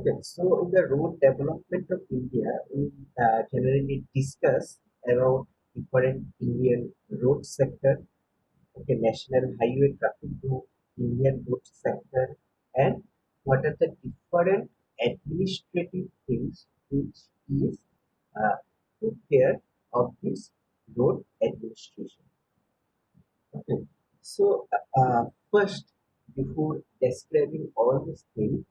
Okay, so in the road development of India, we generally discuss about different Indian road sector, okay, national highway traffic to Indian road sector, and what are the different administrative things which is took care of this road administration. Okay, so first, before describing all these things,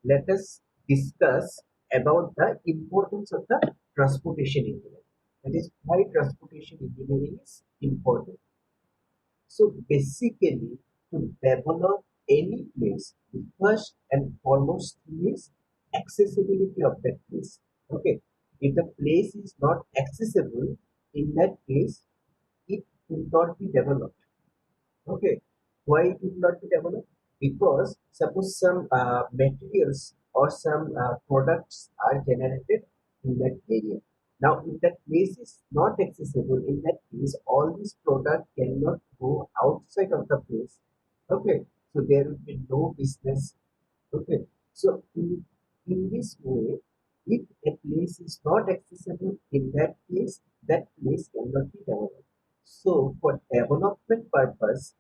let us discuss about the importance of the transportation engineering. That is why transportation engineering is important. So basically, to develop any place, the first and foremost thing is accessibility of that place. Okay, if the place is not accessible, in that case, it will not be developed. Okay, why it will not be developed? Because suppose some materials or some products are generated in that area. Now, if that place is not accessible, in that case, all these products cannot go outside of the place. Okay, so there will be no business. Okay, so in this way, if a place is not accessible, in that place cannot be developed. So, for development purpose,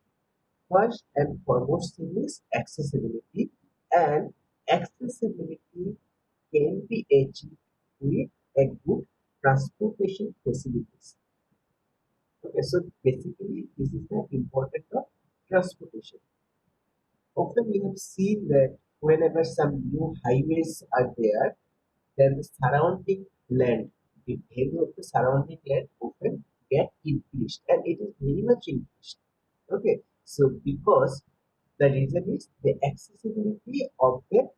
first and foremost thing is accessibility, and accessibility can be achieved with a good transportation facilities. Okay, so basically this is the importance of transportation. Often we have seen that whenever some new highways are there, then the surrounding land, the value of the surrounding land often get increased, and it is very much increased. Okay, so because the reason is the accessibility of the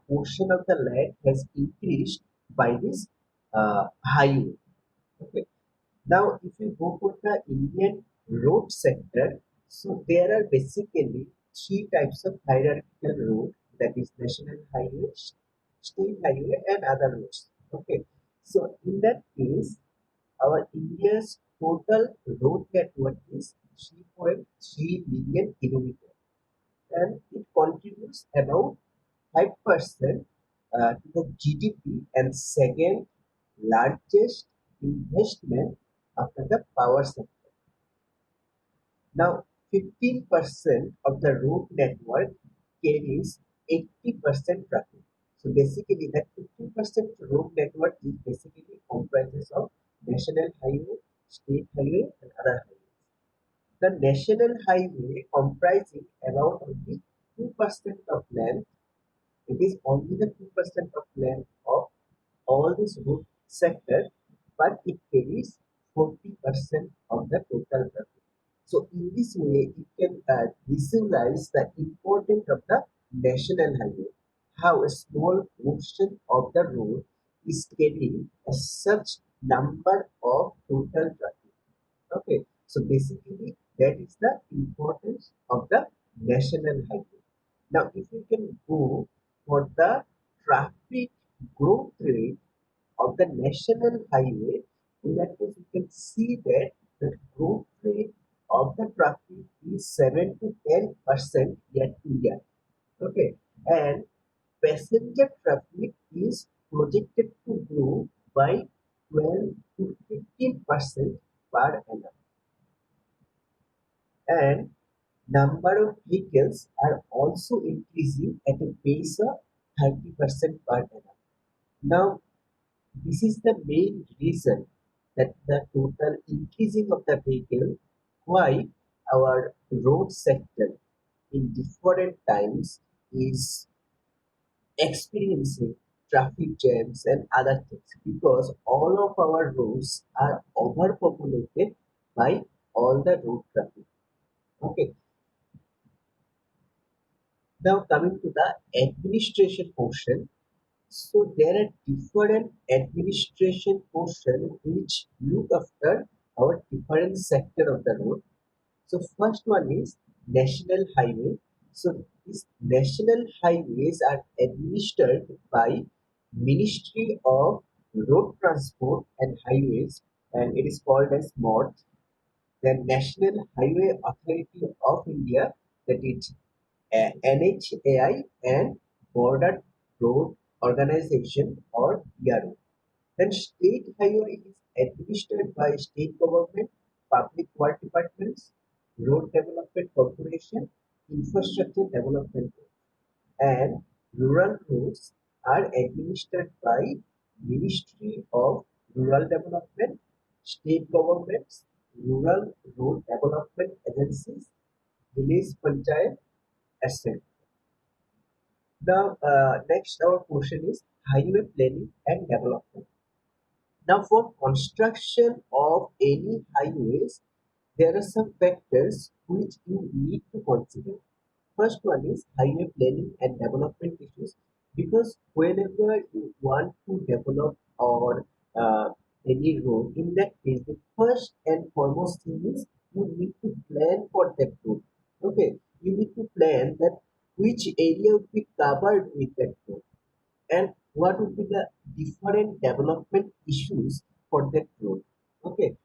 portion of the land has increased by this highway. Okay, now if you go for the Indian road sector, so there are basically three types of hierarchical road, that is national highway, state highway, and other roads. Okay, so in that case, our India's total road network is 3.3 million kilometers, and it contributes about 5% to the GDP, and second largest investment after the power sector. Now, 15% of the road network carries 80% traffic. So basically, that 15% road network is basically comprises of national highway, state highway, and other highways. The national highway comprising about only 2% of land. It is only the 2% of land of all this road sector, but it carries 40% of the total traffic. So in this way, you can visualize the importance of the national highway, how a small portion of the road is carrying a such number of total traffic. Okay, so basically that is the importance of the national highway. Now, if we can go for the traffic growth rate of the national highway, in that case, we can see that the growth rate of the traffic is 7 to 10% year to year. Okay, and passenger traffic is projected to grow by 12 to 15% per annum, and number of vehicles are also increasing at a pace of 30% per annum. Now, this is the main reason that the total increasing of the vehicle, why our road sector in different times is experiencing traffic jams and other things, because all of our roads are overpopulated by all the road traffic. Okay, now coming to the administration portion. So there are different administration portion which look after our different sector of the road. So first one is national highway. So these national highways are administered by Ministry of Road Transport and Highways, and it is called as MOD. The National Highway Authority of India, that is NHAI, and Border Road organization or ERO. Then state highway is administered by state government, public work departments, road development corporation, infrastructure development, and rural roads are administered by Ministry of Rural Development, state governments, rural road development agencies, village panchayat, etc. Now, next our portion is highway planning and development. Now, for construction of any highways, there are some factors which you need to consider. First one is highway planning and development issues, because whenever you want to develop or any road, in that case, the first and foremost thing is you need to plan for that road. Okay, you need to plan that which area will be covered with that road and what would be the different development issues for that road. Okay,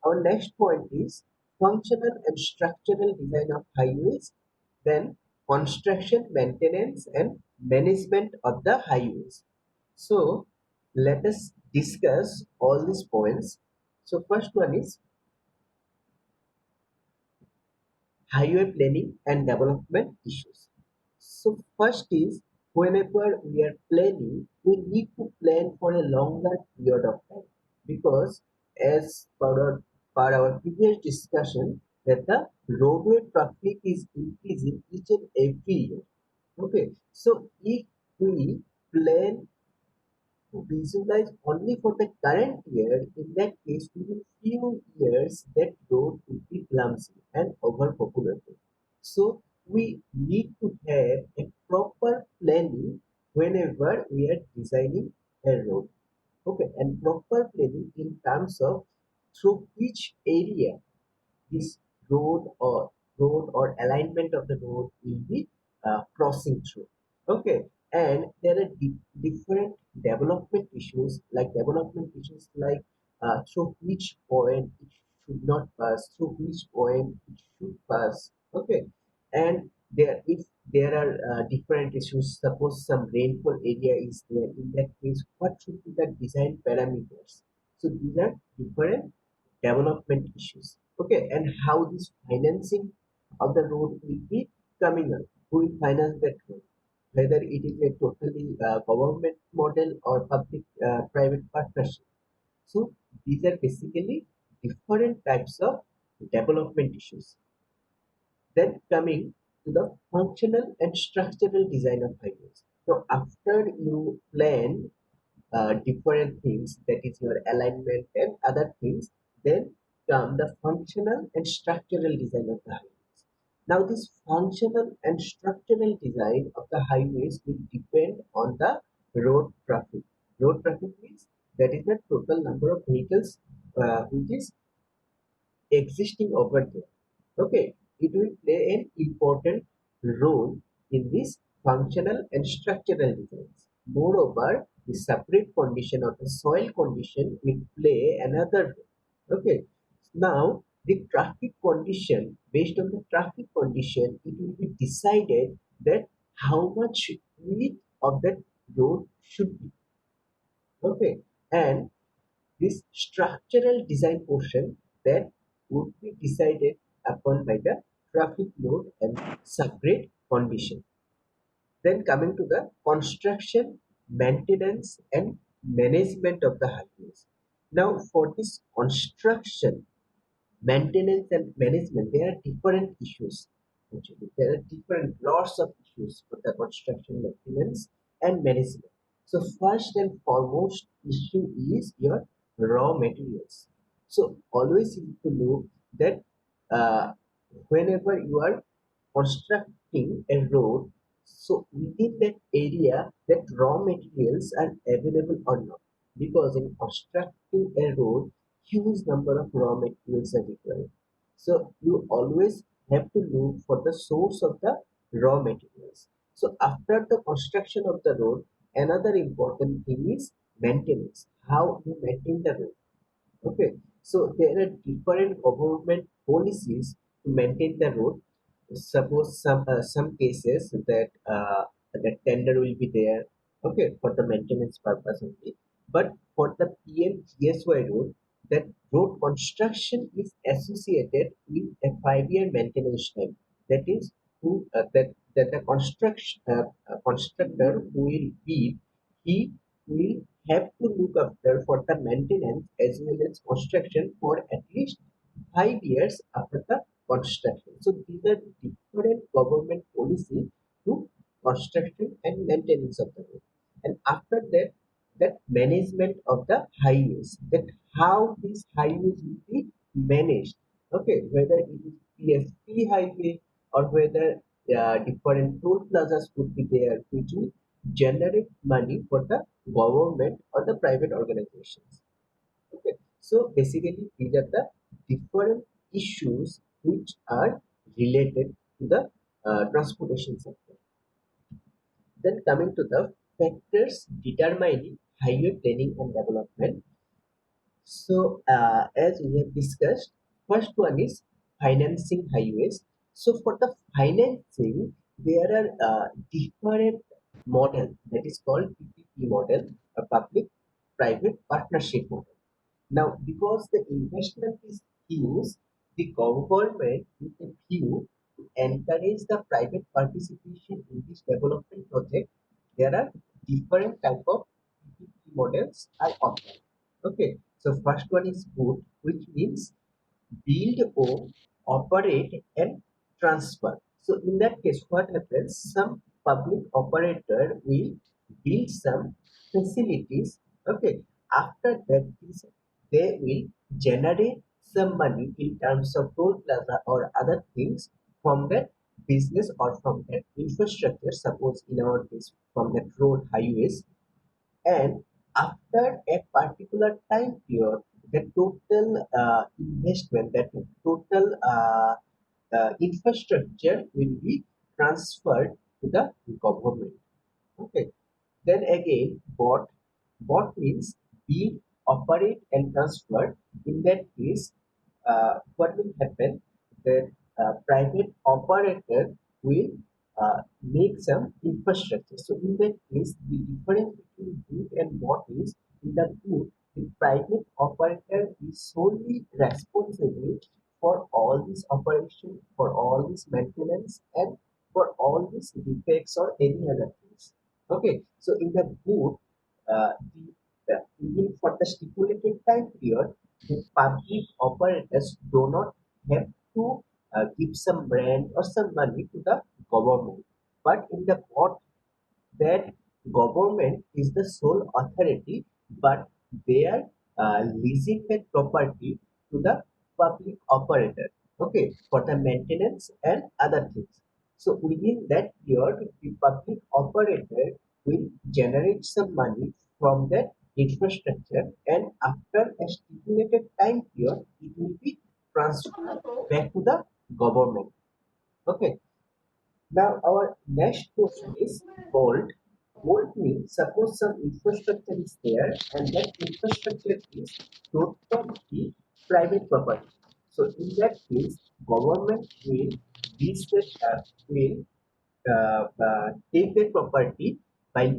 our next point is functional and structural design of highways, then construction, maintenance, and management of the highways. So, let us discuss all these points. So, first one is highway planning and development issues. So first is whenever we are planning, we need to plan for a longer period of time, because as per our previous discussion that the roadway traffic is increasing each and every year. Okay, so if we plan to visualize only for the current year, in that case, within few years, that road will be clumsy and overpopulated. So we need to have a proper planning whenever we are designing a road. Okay, and proper planning in terms of through which area this road or alignment of the road will be crossing through. Okay, and there are different development issues like through which point it should not pass, through which point it should pass. Okay, and if there are different issues, suppose some rainfall area is there, in that case, what should be the design parameters? So these are different development issues. Okay, and how this financing of the road will be coming up? Who will finance that road? Whether it is a totally government model or public-private partnership. So these are basically different types of development issues. Then coming to the functional and structural design of highways. So after you plan different things, that is your alignment and other things, then come the functional and structural design of the highways. Now this functional and structural design of the highways will depend on the road traffic. Road traffic means that is the total number of vehicles which is existing over there. Okay, it will play an important role in this functional and structural designs. Moreover, the separate condition of the soil condition will play another role. Okay, now the traffic condition, based on the traffic condition, it will be decided that how much width of that road should be. Okay, and this structural design portion that would be decided upon by the traffic load and separate condition. Then coming to the construction, maintenance and management of the highways. Now for this construction, maintenance and management, there are different issues. Actually, there are different lots of issues for the construction, maintenance and management. So first and foremost issue is your raw materials. So always you need to know that uh, whenever you are constructing a road, so within that area, that raw materials are available or not. Because in constructing a road, huge number of raw materials are required. So you always have to look for the source of the raw materials. So after the construction of the road, another important thing is maintenance. How you maintain the road. Okay, so there are different government policies to maintain the road. Suppose some cases that the tender will be there, okay, for the maintenance purpose only. But for the PMGSY road, that road construction is associated with a 5 year maintenance time. That is, that the constructor who will build, he will have to look after for the maintenance as well as construction for at least 5 years after the construction. So these are different government policy to construction and maintenance of the road. And after that, that management of the highways, that how these highways will be managed. Okay, whether it is PSP highway or whether different toll plazas could be there, which will generate money for the government or the private organizations. Okay, so basically these are the different issues which are related to the transportation sector. Then coming to the factors determining highway planning and development. So as we have discussed, first one is financing highways. So for the financing, there are different model that is called PPP model, a public-private partnership model. Now, because the investment is huge, the government with a view to encourage the private participation in this development project, there are different type of PPP models are offered. Okay, so first one is good, which means build, own, operate, and transfer. So in that case, what happens? Some public operator will build some facilities. Okay, after that, they will generate some money in terms of toll plaza or other things from that business or from that infrastructure. Suppose in our case, from that road highways, and after a particular time period, the total investment, that total infrastructure will be transferred to the government. Okay, then again, bot means be operate and transfer. In that case, what will happen? The private operator will make some infrastructure. So in that case, the difference between good and bot is in the good, the private operator is solely responsible for all this operation, for all this maintenance, and for all these defects or any other things. Okay, so in the boot, even for the stipulated time period, the public operators do not have to give some rent or some money to the government. But in the bot, that government is the sole authority, but they are leasing that property to the public operator, okay, for the maintenance and other things. So within that period, the public operator will generate some money from that infrastructure, and after a stipulated time period, it will be transferred back to the government. Okay, now our next question is bold. Bold means suppose some infrastructure is there and that infrastructure is totally private property. So in that case, government will will take the property by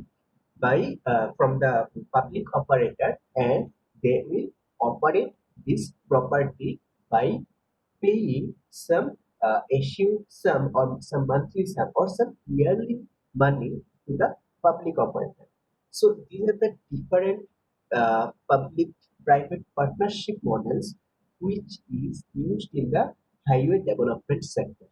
from the public operator, and they will operate this property by paying some issue sum or some monthly sum or some yearly money to the public operator. So these are the different public-private partnership models which is used in the highway development sector.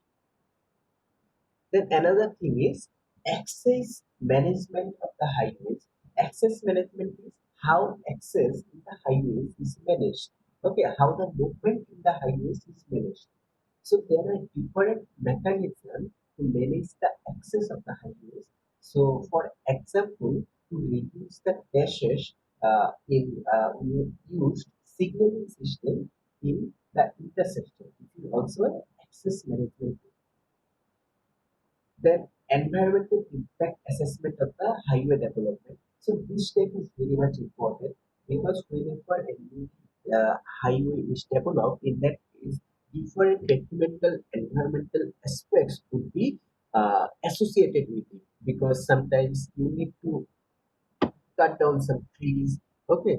Then another thing is access management of the highways. Access management is how access in the highways is managed. Okay, how the movement in the highways is managed. So there are different mechanisms to manage the access of the highways. So for example, to reduce the crashes, we used signaling system in the intersection. It is also an access management. Then environmental impact assessment of the highway development. So this step is very much important because whenever a new highway is developed, in that case, different detrimental environmental aspects would be associated with it, because sometimes you need to cut down some trees. Okay,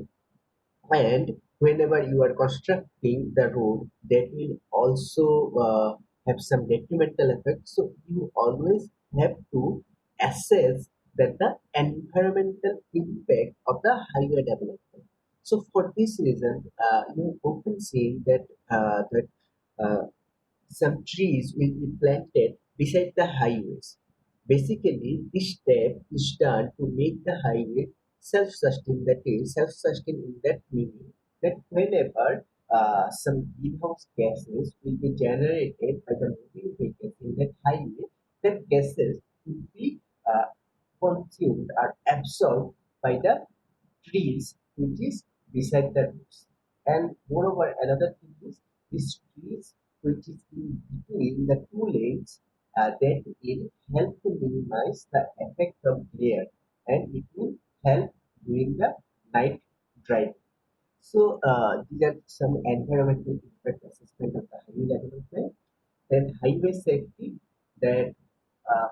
and whenever you are constructing the road, that will also have some detrimental effect. So you always have to assess that the environmental impact of the highway development. So for this reason, you often see that some trees will be planted beside the highways. Basically, this step is done to make the highway self-sustained. That is, self-sustained in that meaning that whenever some greenhouse gases will be generated by the moving vehicles in that highway, that gases will be consumed or absorbed by the trees which is beside the roads. And moreover, another thing is these trees which is in between the two lanes that will help to minimize the effect of glare, and it will help during the night driving. So these are some environmental impact assessment of the highway development. Then highway safety, that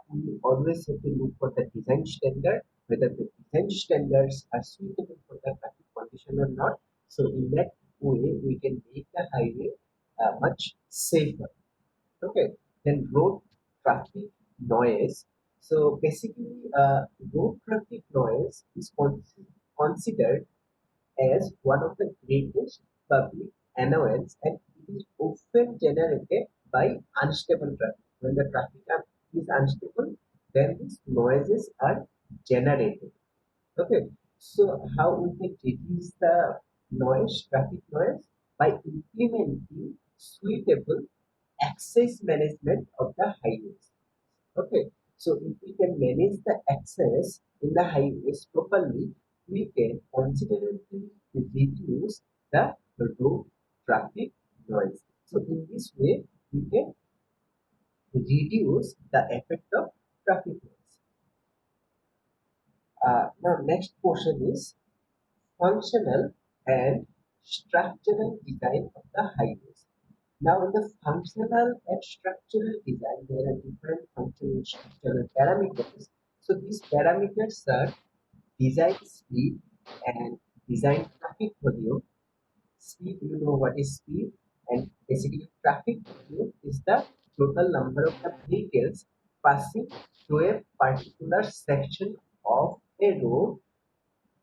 we always have to look for the design standard, whether the design standards are suitable for the traffic condition or not. So in that way, we can make the highway much safer. Okay. Then road traffic noise. So basically, road traffic noise is considered as one of the greatest public annoyance, and it is often generated by unstable traffic. When the is unstable, then these noises are generated. Okay, so how we can reduce the traffic noise? By implementing suitable access management of the highways. Okay, so if we can manage the access in the highways properly, we can considerably reduce the road traffic noise. So in this way, we can reduce the effect of traffic noise. Now, next portion is functional and structural design of the highways. Now, in the functional and structural design, there are different functional and structural parameters. So, these parameters are design speed and design traffic volume. Speed, you know what is speed, and basically traffic volume is the total number of the vehicles passing through a particular section of a road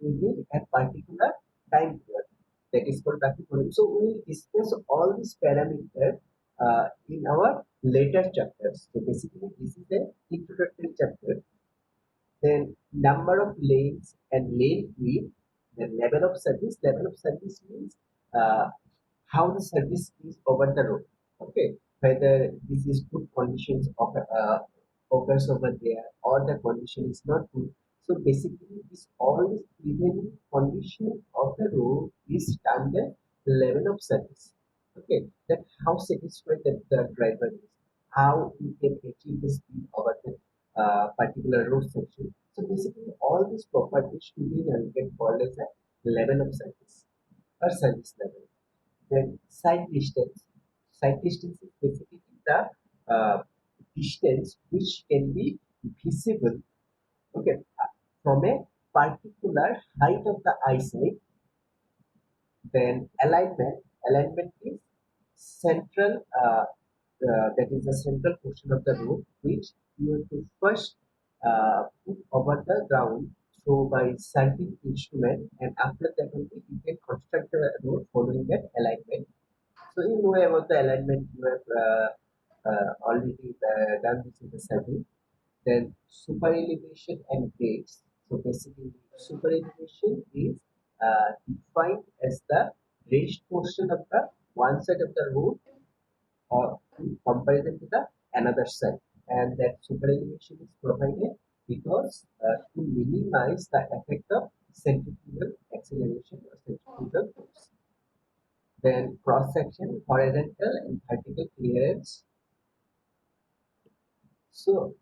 within a particular time period. That is called traffic volume. So we will discuss all these parameters in our later chapters. So basically, this is the introductory chapter. Then number of lanes and lane width. Then level of service. Level of service means how the service is over the road. Okay, whether this is good conditions of occurs over there or the condition is not good. So basically, this all this prevailing condition of the road is standard level of service. Okay, that how satisfied that the driver is, how he can achieve the speed over the particular road section. So basically, all these properties should be get called as a level of service or service level. Then sight distance. Sight distance is basically the distance which can be visible, okay, from a particular height of the eyesight. Then alignment is central, that is the central portion of the road which you have to first put over the ground through by certain instrument, and after that only you can construct the road following that alignment. So you know about the alignment, you have already done this in the survey. Then super elevation and grades. So basically, super elevation is defined as the raised portion of the one side of the road or in comparison to the another side, and that super elevation is provided because to minimize the effect of centrifugal acceleration or centrifugal force. Then cross section, horizontal and vertical clearance. So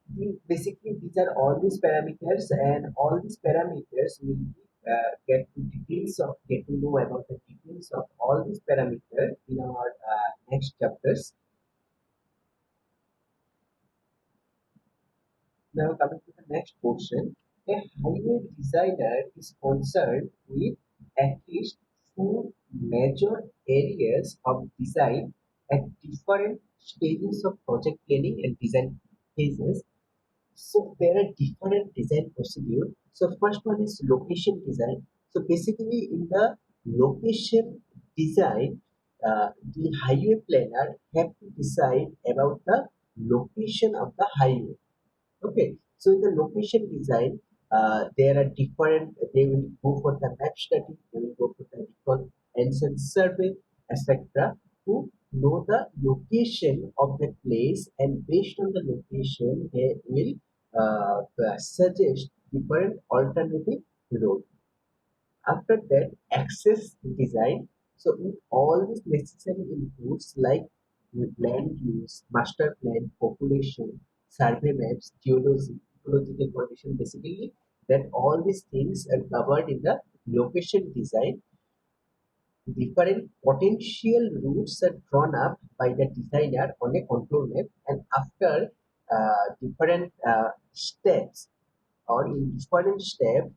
basically, these are all these parameters, and all these parameters will get to know about the details of all these parameters in our next chapters. Now coming to the next portion A highway designer is concerned with at least four major areas of design at different stages of project planning and design phases. So there are different design procedure. So first one is location design. So basically in the location design, the highway planner have to decide about the location of the highway. Okay, so in the location design, there are different, they will go for the map study, they will go for the reconnaissance survey, etc. to know the location of the place, and based on the location, they will suggest different alternative road. After that, access design. So with all these necessary inputs like land use, master plan, population, survey maps, geology, ecological condition, basically that all these things are covered in the location design. Different potential routes are drawn up by the designer on a contour map, and after different steps or in different steps,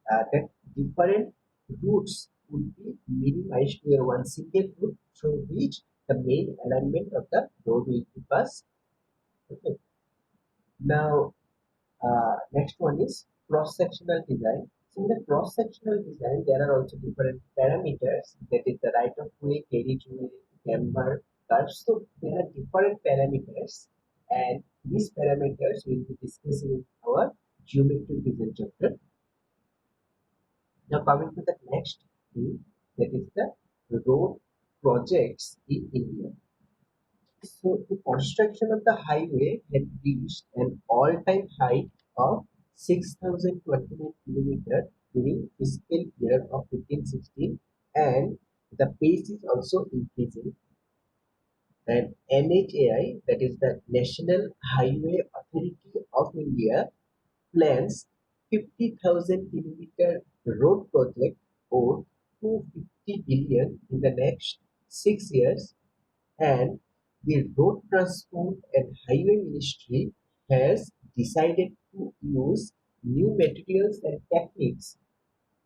that different routes would be minimized to a one single route through which the main alignment of the road will be passed. Okay. Now, next one is cross-sectional design. So in the cross-sectional design, there are also different parameters. That is the right of way, carriageway, camber, curves. So there are different parameters, and these parameters will be discussed in our geometric design chapter. Now coming to the next thing, that is the road projects in India. So the construction of the highway had reached an all-time height of 6,029 kilometers during fiscal year of 1516, and the pace is also increasing. And NHAI, that is the National Highway Authority of India, plans 50,000 kilometer road project worth 250 billion in the next 6 years, and the Road Transport and Highway Ministry has decided to use new materials and techniques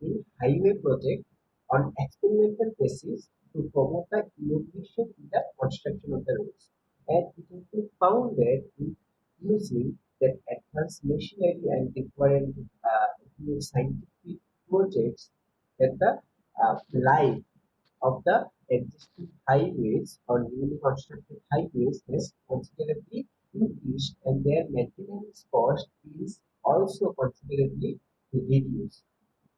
in highway project on experimental basis to promote the innovation in the construction of the roads. And it has been found that in using that advanced machinery and different new scientific projects, that the life of the existing highways or newly constructed highways has considerably increased, and their maintenance cost is also considerably reduced.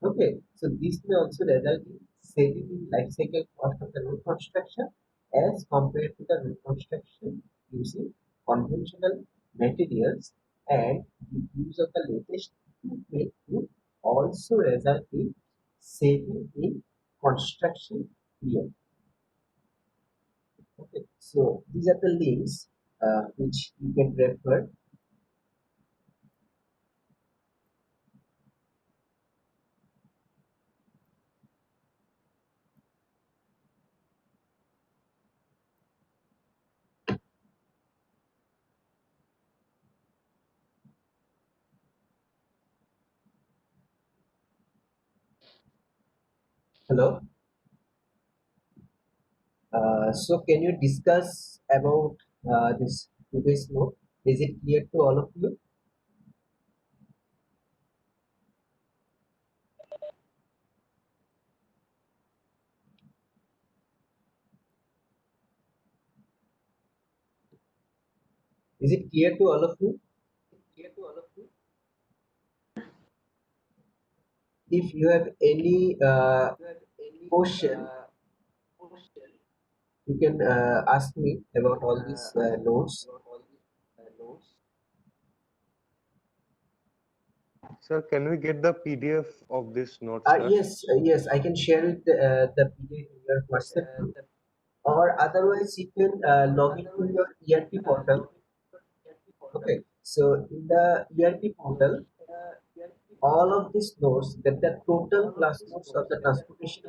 Okay, so this may also result in saving in life cycle cost of the road construction as compared to the road construction using conventional materials, and the use of the latest equipment would also result in saving in construction period. Okay, so these are the links which you can refer. Hello. So can you discuss about this today's note? Is it clear to all of you? Is it clear to all of you? If you have any question, you can ask me about all these notes. Sir, can we get the PDF of this note, sir? Yes, I can share it, the PDF in your WhatsApp group, or otherwise you can log into your ERP portal. Okay, so in the ERP portal, all of these notes, that the total class notes of the transportation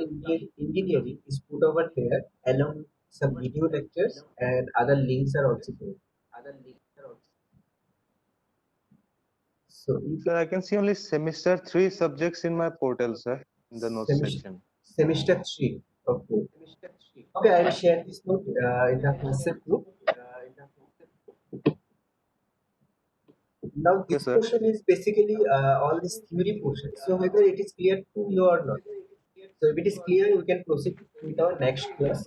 engineering is put over there, along with some video lectures and other links are also there. So if Sir, I can see only semester 3 subjects in my portal, sir, in the notes semester section. semester 3, okay. Okay, I will share this note in the WhatsApp group. Now Okay, this sir. portion is basically all this theory portion. So whether it is clear to you or not. So if it is clear, we can proceed with our next class.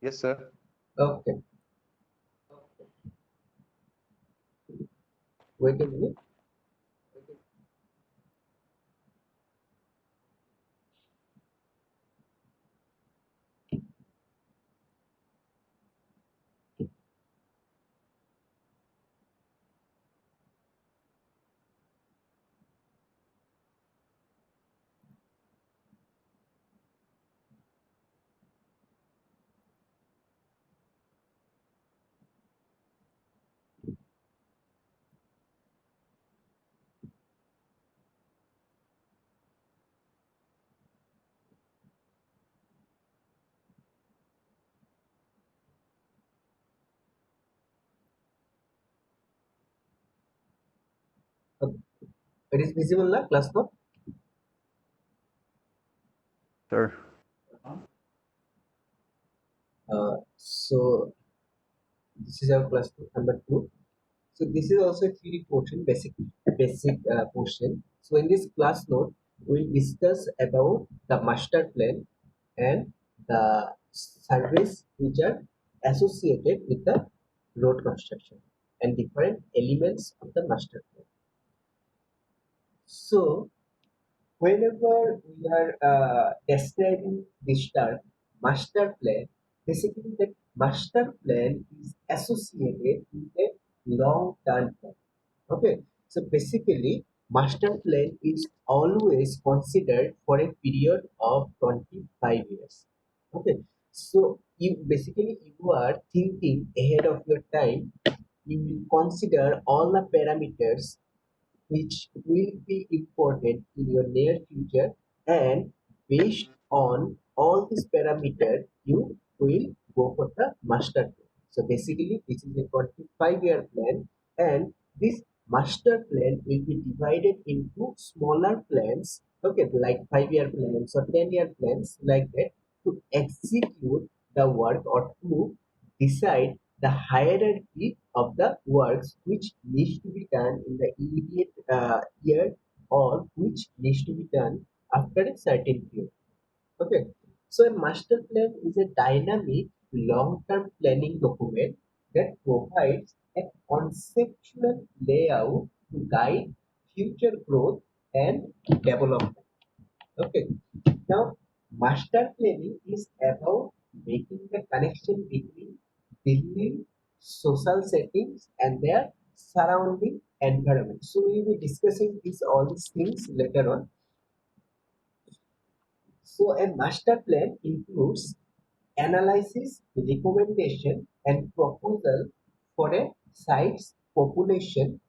Yes, sir. Okay, wait a minute. Okay. It is visible now, class note. Sir. So this is our class note number 2. So this is also a theory portion, basic portion. So in this class note, we'll discuss about the master plan and the surveys which are associated with the road construction and different elements of the master plan. So whenever we are describing this term master plan, basically that master plan is associated with a long-term plan. Okay, so basically, master plan is always considered for a period of 25 years. Okay, so you are thinking ahead of your time. You will consider all the parameters which will be important in your near future, and based on all these parameters you will go for the master plan. So basically this is a 25-year plan, and this master plan will be divided into smaller plans, okay, like 5-year plans or 10-year plans, like that, to execute the work or to decide the hierarchy of the works which needs to be done in the immediate year, or which needs to be done after a certain period. Okay, so a master plan is a dynamic long-term planning document that provides a conceptual layout to guide future growth and development. Okay. Now, master planning is about making the connection between building, social settings, and their surrounding environment. So, we will be discussing all these things later on. So, a master plan includes analysis, recommendation, and proposal for a site's population,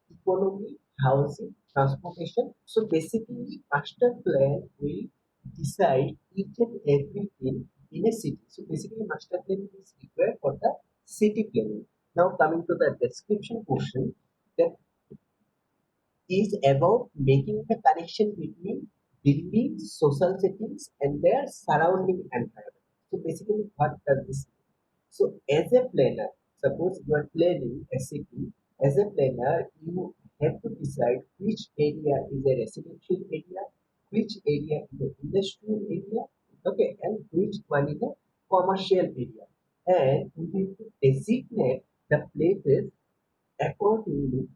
economy, housing, transportation. So basically, master plan will decide each and everything in a city. So basically, master plan is required for the city planning. Now coming to the description portion, that is about making the connection between buildings, social settings, and their surrounding environment. So basically, what does this mean? So as a planner, suppose you are planning a city, as a planner, you have to decide which area is a residential area, which area is an industrial area, okay, and which one is a commercial area. And you have to designate the places accordingly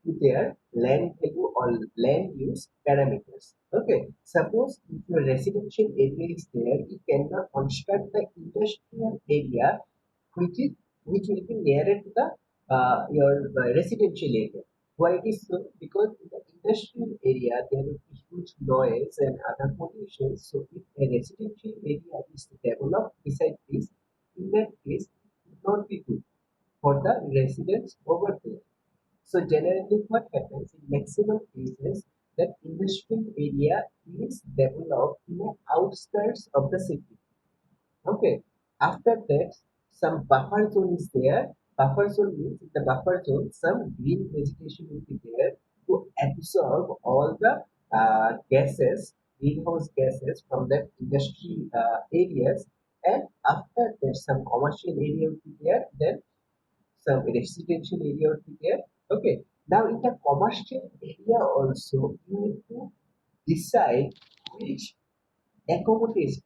to their land value or land use parameters. Okay, suppose if your residential area is there, you cannot construct the industrial area which will be nearer to the your residential area. Why it is so? Because in the industrial area there will be huge noise and other pollution. So if a residential area is developed beside this, in that case, it will not be good for the residents over there. So generally what happens in maximum cases, that industrial area is developed in the outskirts of the city. Okay. After that, some buffer zone is there buffer zone means in the buffer zone, some green vegetation will be there to absorb all the gases, greenhouse gases from the industry areas. And after that, some commercial area will be there, then some residential area would be there. Okay. Now in the commercial area also, you need to decide which accommodations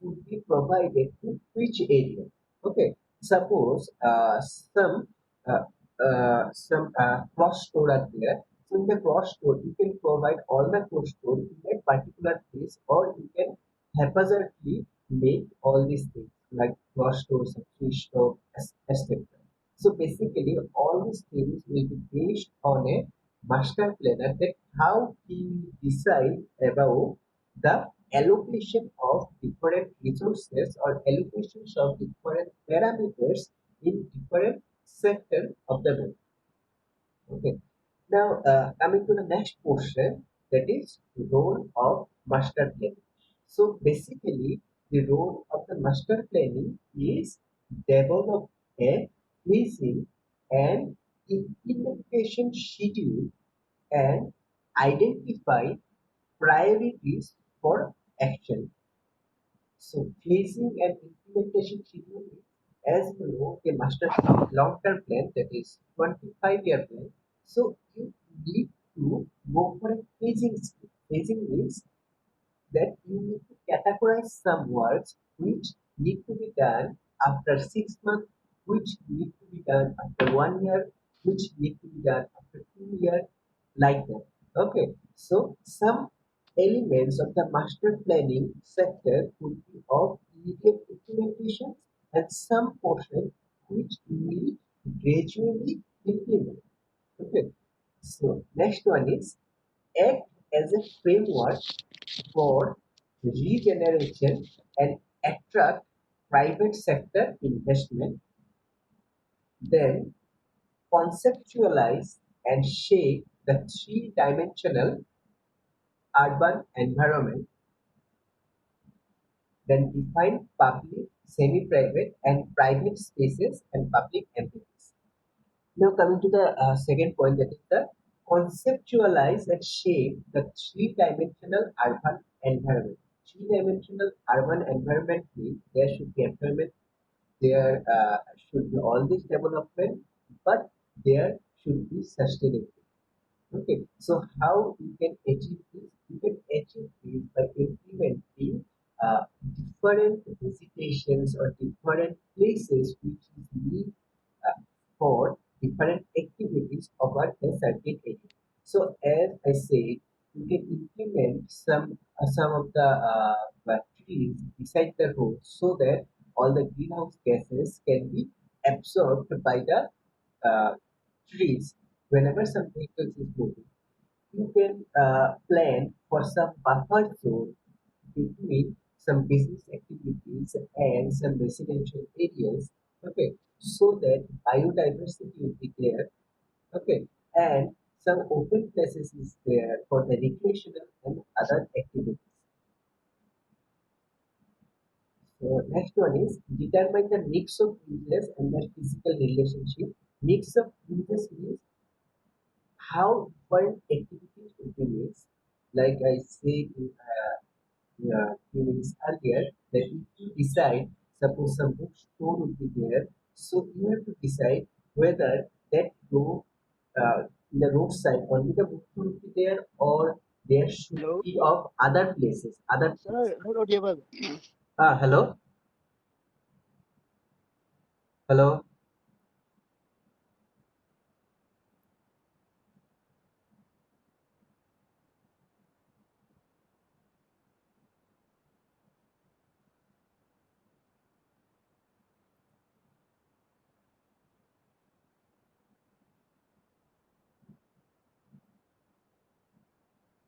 would be provided to which area. Okay, suppose some cross store are there. So in the cross store, you can provide all the cross store in that particular place, or you can haphazardly make all these things like cross stores, fish store, etc. So basically, all these things will be based on a master planner that how he decide about the allocation of different resources or allocations of different parameters in different sector of the road. Okay. Now, coming to the next portion, that is role of master planning. So basically, the role of the master planning is develop a phasing and implementation schedule and identify priorities for action. So phasing and implementation schedule is, as you know, a master long-term plan that is 25-year plan. So you need to go for a phasing scheme. Phasing means that you need to categorize some works which need to be done after 6 months, which need to be done after 1 year, which need to be done after 2 years, like that. Okay, so some elements of the master planning sector could be of immediate implementation and some portion which need gradually implement. Okay, so next one is act as a framework for regeneration and attract private sector investment, then conceptualize and shape the three-dimensional urban environment, then define public, semi-private and private spaces and public entities. Now coming to the second point, that is the conceptualize and shape the three-dimensional urban environment. Three-dimensional urban environment means there should be employment, there should be all this development, but there should be sustainability. Okay, so how you can achieve this? You can achieve this by implementing different visitations or different places which is need for different activities over a certain area. So as I said, you can implement some of the trees beside the road so that all the greenhouse gases can be absorbed by the uh, trees whenever some vehicles is moving. You can plan for some buffer zone between some business activities and some residential areas. Okay, so that biodiversity will be there. Okay, and some open places is there for the recreational and other activities. So next one is determine the mix of uses and their physical relationship. Mix of uses means how different activities will be mixed. Like I said in few minutes earlier, that if you decide, suppose some bookstore will be there, so you have to decide whether that road, in the roadside only the bookstore will be there, or there should Hello, be of other places, other places. sir. Not audible. Hello, hello.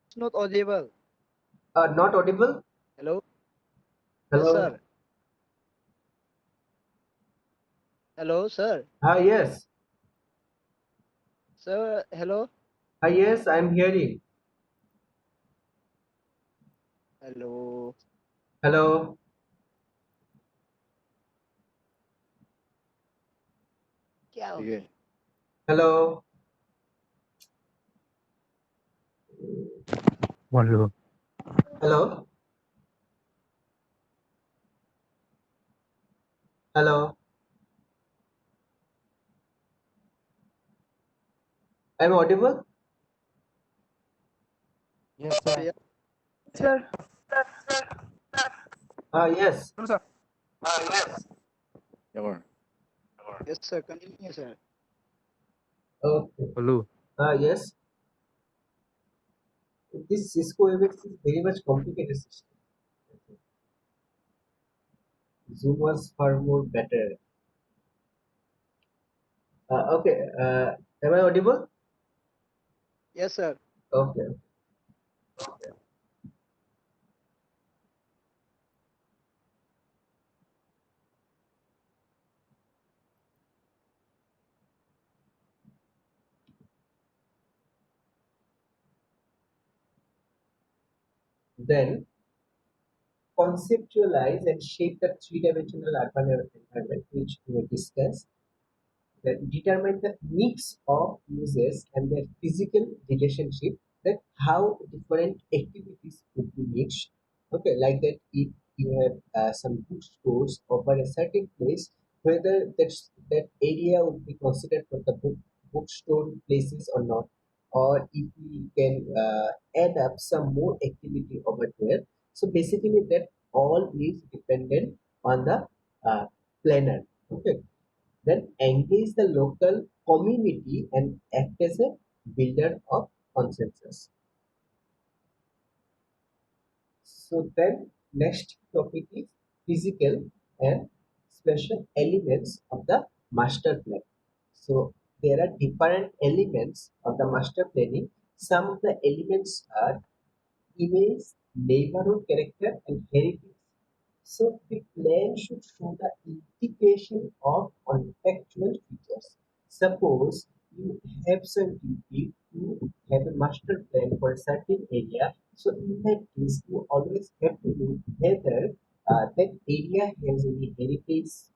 It's not audible. Not audible. Hello. Yes, Hello. sir. Hello, sir. Yes. Sir, hello. Yes, I'm hearing. Hello. Hello. क्या हो Yeah. Hello. Hello. Hello. Hello. I'm audible? Yes, sir. Yeah, sir? Yes. Yeah. Yes, sir. Continue, sir. Okay. Hello. Yes. This Cisco WebEx is very much complicated system. Zoom was far more better. Okay. Am I audible? Yes, sir. Okay. Then conceptualize and shape the three-dimensional urban environment, which we will discuss. That determine the mix of uses and their physical relationship, that how different activities could be mixed. Okay, like that if you have some bookstores over a certain place, whether that area would be considered for the bookstore places or not, or if we can add up some more activity over there. So basically that all is dependent on the uh, planner. Okay, then engage the local community and act as a builder of consensus. So then next topic is physical and special elements of the master plan. So there are different elements of the master planning. Some of the elements are image, neighborhood character, and heritage. So the plan should show the integration of contextual features. Suppose you have some duty to have a master plan for a certain area. So in that case, you always have to look whether that area has any heritageous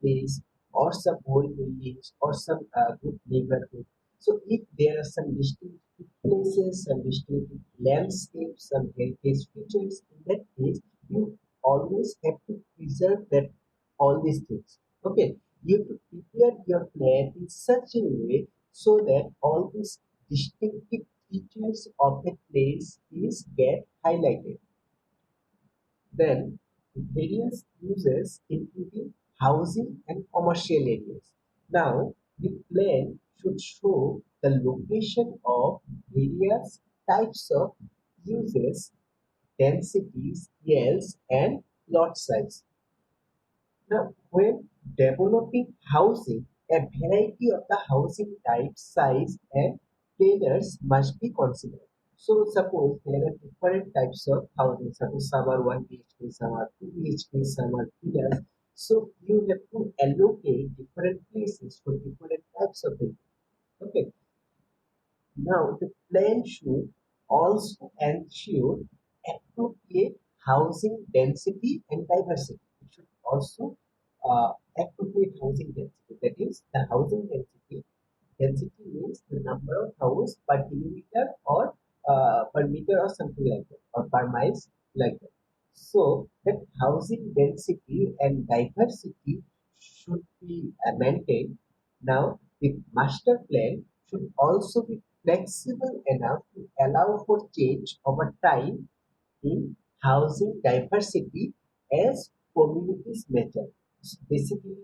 place or some old buildings or some good neighborhood. So if there are some distinctive places, some distinctive landscapes, some heritage features, in that case, you always have to preserve that all these things. Okay, you have to prepare your plan in such a way so that all these distinctive features of the place is get highlighted. Then various uses including housing and commercial areas. Now the plan should show the location of various types of uses, densities, yields, and lot size. Now, when developing housing, a variety of the housing type, size, and planners must be considered. So, suppose there are different types of housing. Suppose some are 1 BHK, some are 2 BHK, some are villas. So, you have to allocate different places for different types of building. Okay. Now, the plan should also ensure appropriate housing density and diversity. It should also appropriate housing density. That is, the housing density. Density means the number of houses per kilometer or per meter or something like that, or per miles like that. So that housing density and diversity should be maintained. Now, the master plan should also be flexible enough to allow for change over time in housing diversity as communities mature. So basically,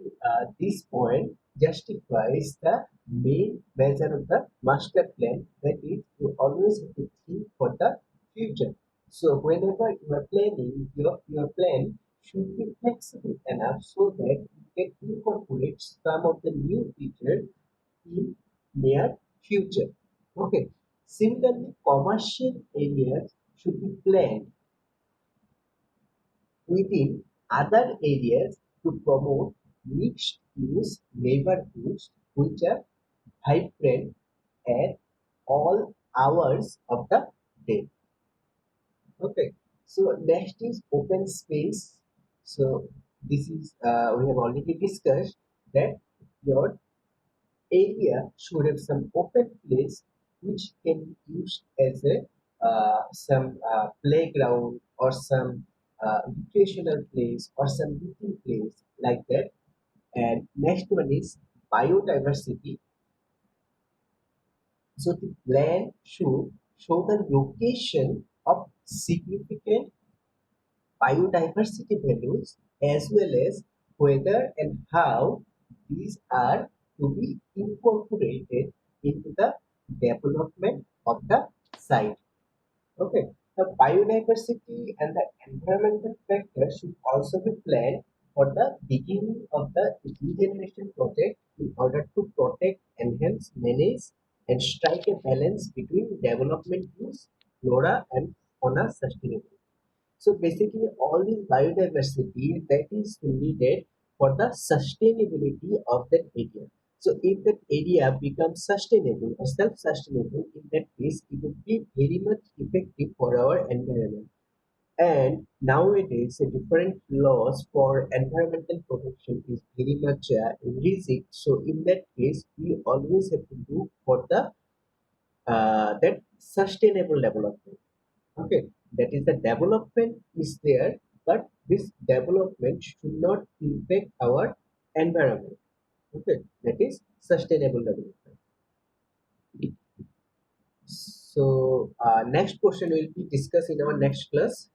this point justifies the main measure of the master plan, that is, you always have to think for the future. So whenever you are planning, your plan should be flexible enough so that you can incorporate some of the new features in near future. Okay. Similarly, commercial areas should be planned within other areas to promote mixed use neighborhoods which are vibrant at all hours of the day. Okay, so next is open space. So this is we have already discussed that your area should have some open place which can be used as a some playground or some recreational place or some meeting place like that. And next one is biodiversity. So the plan should show the location of significant biodiversity values as well as whether and how these are to be incorporated into the development of the site. Okay, the biodiversity and the environmental factors should also be planned for the beginning of the regeneration project in order to protect, enhance, manage, and strike a balance between development use, flora, and fauna sustainability. So basically, all this biodiversity that is needed for the sustainability of that area. So if that area becomes sustainable or self-sustainable, in that case, it will be very much effective for our environment. And nowadays, the different laws for environmental protection is very much rigid. So in that case, we always have to do for the that sustainable development. Okay, that is the development is there, but this development should not impact our environment. Okay, that is sustainable development. So next question will be discussed in our next class.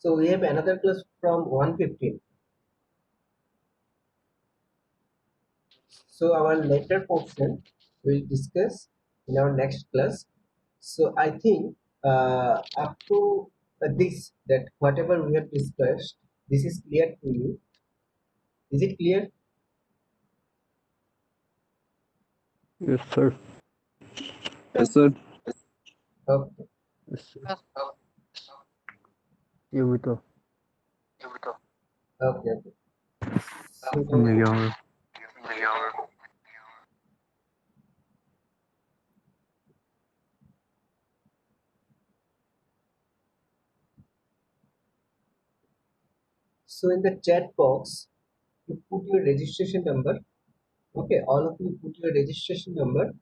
So we have another class from 1:15. So our later portion we'll discuss in our next class. So I think up to this that whatever we have discussed, this is clear to you. Is it clear? Yes, sir. Yes, sir. Okay. Yes, sir. Iya betul. Okay. Okay. So Iya. so in the chat box, you put your registration number. Okay, all of you put your registration number.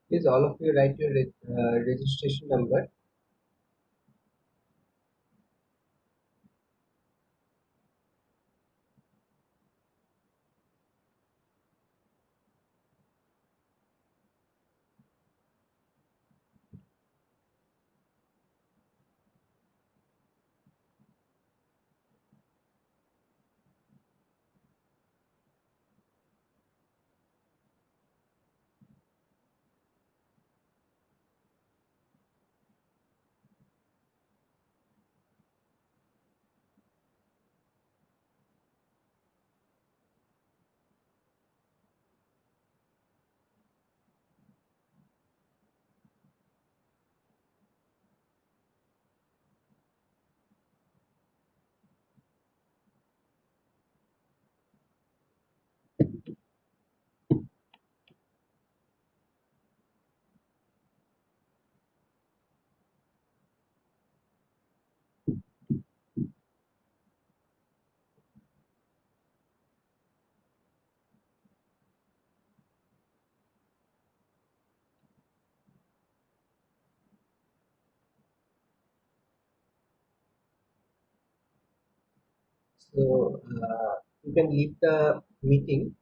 Please, all of you write your registration number. So you can leave the meeting.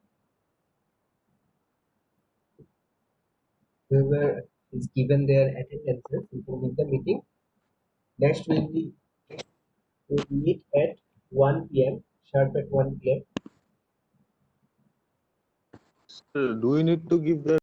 Whoever is given their attendances, you can leave the meeting. Next we'll meet at 1 p.m. sharp at 1 p.m. Sir, do we need to give the